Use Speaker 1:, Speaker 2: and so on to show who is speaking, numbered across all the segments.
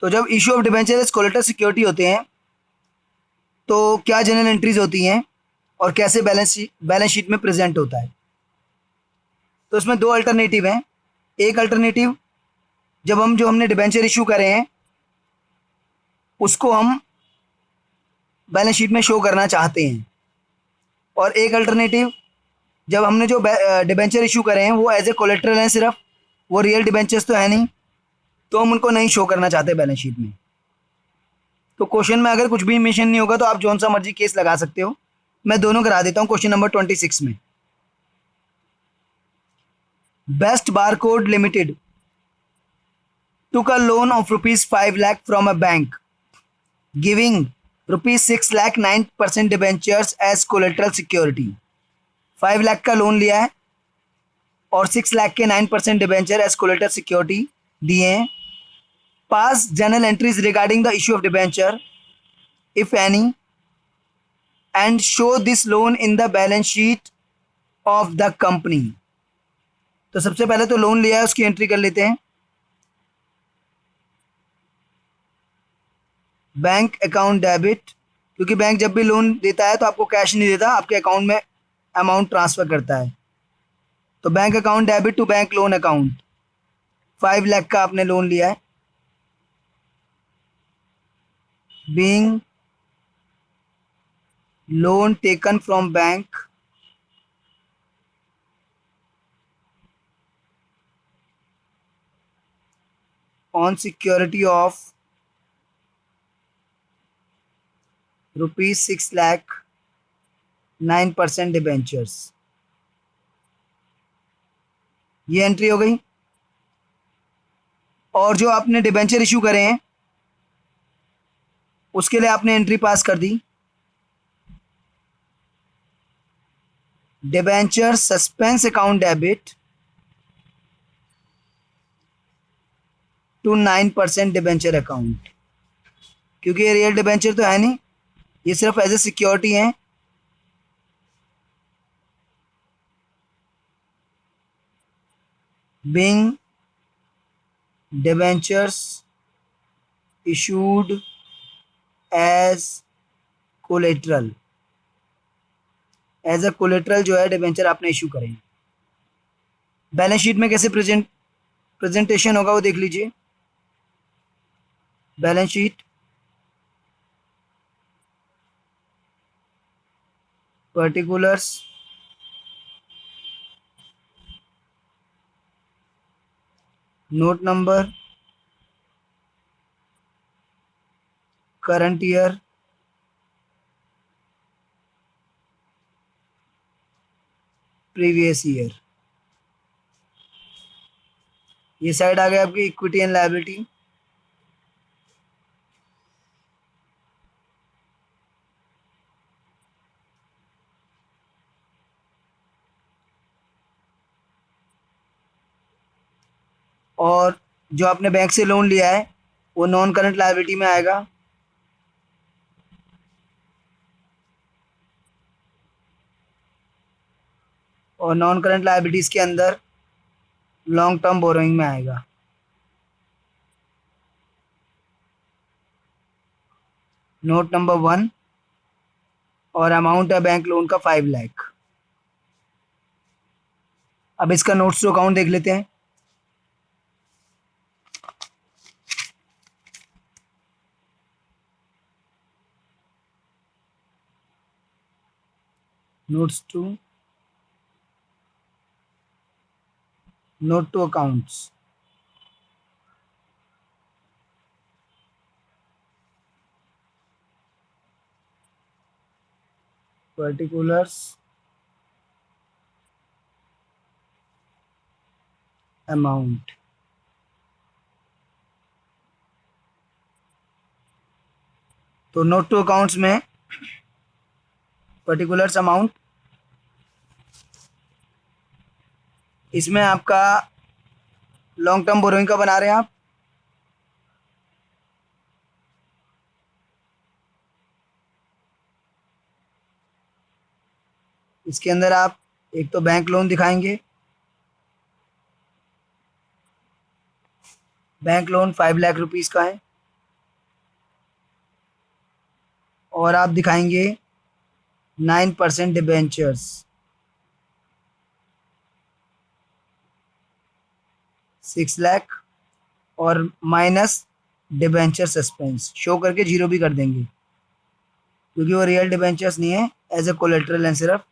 Speaker 1: तो जब issue of debenture as collateral security होते हैं तो क्या जनरल एंट्रीज होती हैं और कैसे बैलेंस शीट में प्रेजेंट होता है। तो इसमें दो अल्टरनेटिव हैं। एक अल्टरनेटिव, जब जो हमने डिबेंचर इशू करे हैं उसको हम बैलेंस शीट में शो करना चाहते हैं, और एक अल्टरनेटिव, जब हमने जो डिबेंचर इशू करे हैं वो एज ए कोलेट्रल हैं सिर्फ, वो रियल डिबेंचर्स तो है नहीं, तो हम उनको नहीं शो करना चाहते बैलेंस शीट में। तो क्वेश्चन में अगर कुछ भी मेंशन नहीं होगा तो आप जौन सा मर्जी केस लगा सकते हो। मैं दोनों करा देता हूँ क्वेश्चन नंबर 26 में। Best barcode limited took a loan of rupees 5 lakh from a bank, giving rupees 6 lakh 9% debentures as collateral security। 5 lakh का लोन लिया है और 6 लाख के 9% डिबेंचर एज कोलेटरल सिक्योरिटी दिए हैं। पास journal entries regarding the issue of debenture if any and show this loan in the balance sheet of the company. तो सबसे पहले तो लोन लिया है उसकी एंट्री कर लेते हैं। बैंक अकाउंट डेबिट, क्योंकि बैंक जब भी लोन देता है तो आपको कैश नहीं देता, आपके अकाउंट में अमाउंट ट्रांसफर करता है। तो bank account debit to bank loan account, 5 lakh का आपने लोन लिया है। Being loan taken from bank on security of rupees 6 lakh 9% debentures. ये एंट्री हो गई। और जो आपने डिबेंचर इशू करे हैं उसके लिए आपने एंट्री पास कर दी, debenture suspense account debit to 9% debenture account. क्योंकि ये रियल डिबेंचर तो है नहीं, ये सिर्फ एज ए सिक्योरिटी है। Being debentures issued as collateral, as a collateral जो है डिबेंचर आपने इशू करें। बैलेंस शीट में कैसे प्रेजेंटेशन होगा वो देख लीजिए। Balance sheet, particulars, note number, current year, previous year. ये साइड आ गया आपकी इक्विटी एंड लायबिलिटी। और जो आपने बैंक से लोन लिया है वो नॉन करंट लायबिलिटी में आएगा। और नॉन करंट लायबिलिटीज के अंदर लॉन्ग टर्म बोरोइंग में आएगा। नोट नंबर 1, और अमाउंट है बैंक लोन का 5 लाख। अब इसका नोट्स टू अकाउंट देख लेते हैं। Notes to, note to accounts, particulars, amount. तो नोट टू अकाउंट्स में पर्टिकुलर्स, अमाउंट, इसमें आपका लॉन्ग टर्म बोरोइंग का बना रहे हैं आप। इसके अंदर आप एक तो बैंक लोन दिखाएंगे, बैंक लोन 5 लाख रुपीस का है। और आप दिखाएंगे 9% डिबेंचर्स, 6 लाख और माइनस डिबेंचर सस्पेंस शो करके 0 भी कर देंगे, क्योंकि वो रियल डिबेंचर्स नहीं है, एज ए कोलेट्रल एंड सिर्फ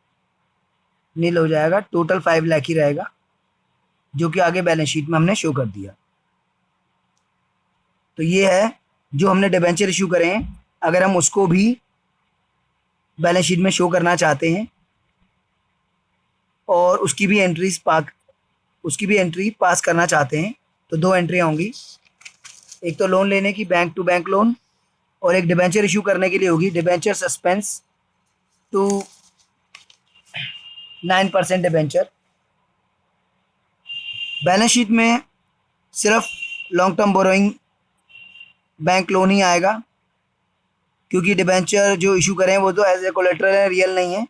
Speaker 1: नील हो जाएगा। टोटल 5 लाख ही रहेगा, जो कि आगे बैलेंस शीट में हमने शो कर दिया। तो ये है जो हमने डिबेंचर इशू करे हैं। अगर हम उसको भी बैलेंस शीट में शो करना चाहते हैं और उसकी भी एंट्री पास करना चाहते हैं, तो 2 एंट्री होंगी। एक तो लोन लेने की, बैंक टू बैंक लोन, और एक डिबेंचर इशू करने के लिए होगी, debenture suspense to 9% debenture. Balance sheet में सिर्फ long term borrowing bank loan ही आएगा, क्योंकि डिबेंचर जो इशू करें वो तो एज ए कोलेट्रल है, रियल नहीं है।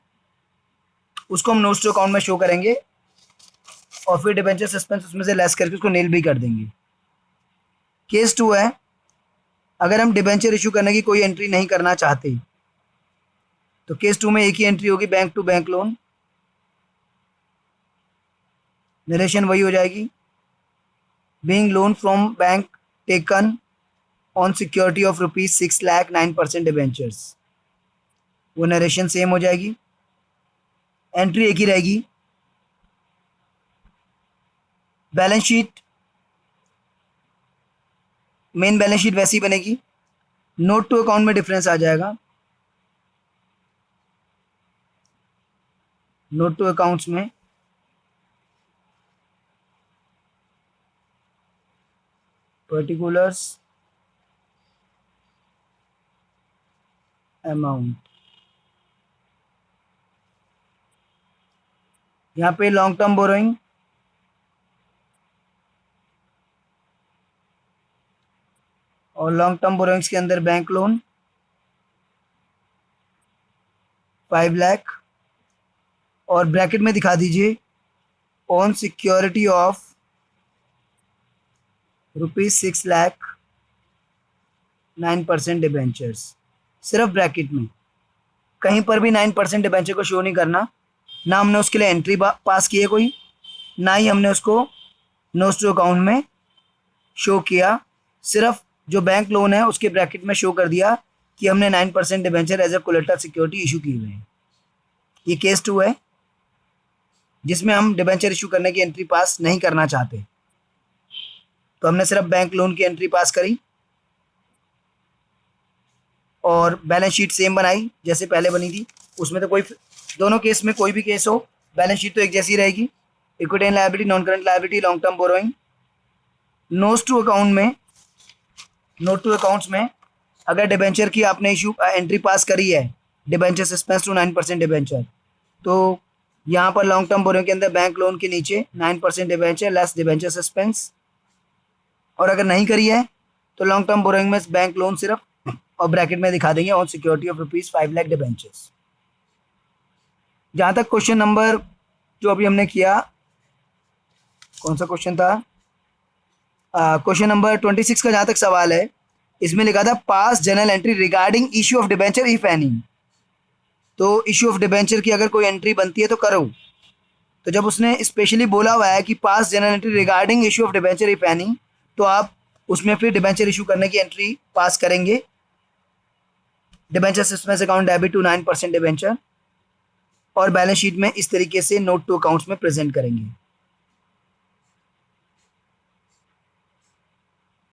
Speaker 1: उसको हम नोट्स टू अकाउंट में शो करेंगे और फिर डिबेंचर सस्पेंस उसमें से लेस करके उसको नील भी कर देंगे। केस 2 है, अगर हम डिबेंचर इशू करने की कोई एंट्री नहीं करना चाहते, तो केस 2 में एक ही एंट्री होगी, bank to bank loan. Narration वही हो जाएगी, being loan from bank taken on security of ₹6 lakh 9% debentures, वो नरेशन सेम हो जाएगी, एंट्री एक ही रहेगी। Balance sheet, main balance sheet वैसी बनेगी, नोट टू अकाउंट में डिफरेंस आ जाएगा। नोट टू अकाउंट्स में पर्टिकुलर्स अमाउंट, यहाँ पे लॉन्ग टर्म बोरोइंग और लॉन्ग टर्म बोरोइंग्स के अंदर बैंक लोन 5 लाख, और ब्रैकेट में दिखा दीजिए on security of ₹6 lakh 9% debentures, सिर्फ ब्रैकेट में, कहीं पर भी 9% डिबेंचर को शो नहीं करना। ना हमने उसके लिए एंट्री पास की है कोई, ना ही हमने उसको नोट्स टू अकाउंट में शो किया, सिर्फ जो बैंक लोन है उसके ब्रैकेट में शो कर दिया कि हमने 9% debenture as a collateral security issue की हुई है। ये केस 2 है, जिसमें हम डिबेंचर इशू करने की एंट्री पास नहीं करना चाहते, तो हमने सिर्फ बैंक लोन की एंट्री पास करी और बैलेंस शीट सेम बनाई जैसे पहले बनी थी। उसमें तो कोई, दोनों केस में कोई भी केस हो, बैलेंस शीट तो एक जैसी रहेगी। Equity and liability, non current liability, long term borrowing. Notes to account में, नोट टू अकाउंट्स में अगर डिबेंचर की आपने इशू एंट्री पास करी है, डिबेंचर सस्पेंस टू 9% डिबेंचर, तो यहाँ पर लॉन्ग टर्म बोरोइंग के अंदर बैंक लोन के नीचे 9% डिबेंचर लेस डिबेंचर सस्पेंस। और अगर नहीं करी है तो लॉन्ग टर्म बोरोइंग में बैंक लोन सिर्फ, और ब्रैकेट में दिखा देंगे on security of ₹5 lakh debentures. जहाँ तक क्वेश्चन नंबर जो अभी हमने किया, कौन सा क्वेश्चन था, क्वेश्चन नंबर 26 का जहाँ तक सवाल है, इसमें लिखा था pass journal entry regarding issue of debenture if any. तो इश्यू ऑफ डिबेंचर की अगर कोई एंट्री बनती है तो करो। तो जब उसने स्पेशली बोला हुआ है कि pass journal entry regarding issue of debenture if any, तो आप उसमें फिर डिबेंचर इशू करने की एंट्री पास करेंगे, debenture suspense account debit to 9% debenture, और बैलेंस शीट में इस तरीके से नोट टू अकाउंट्स में प्रेजेंट करेंगे।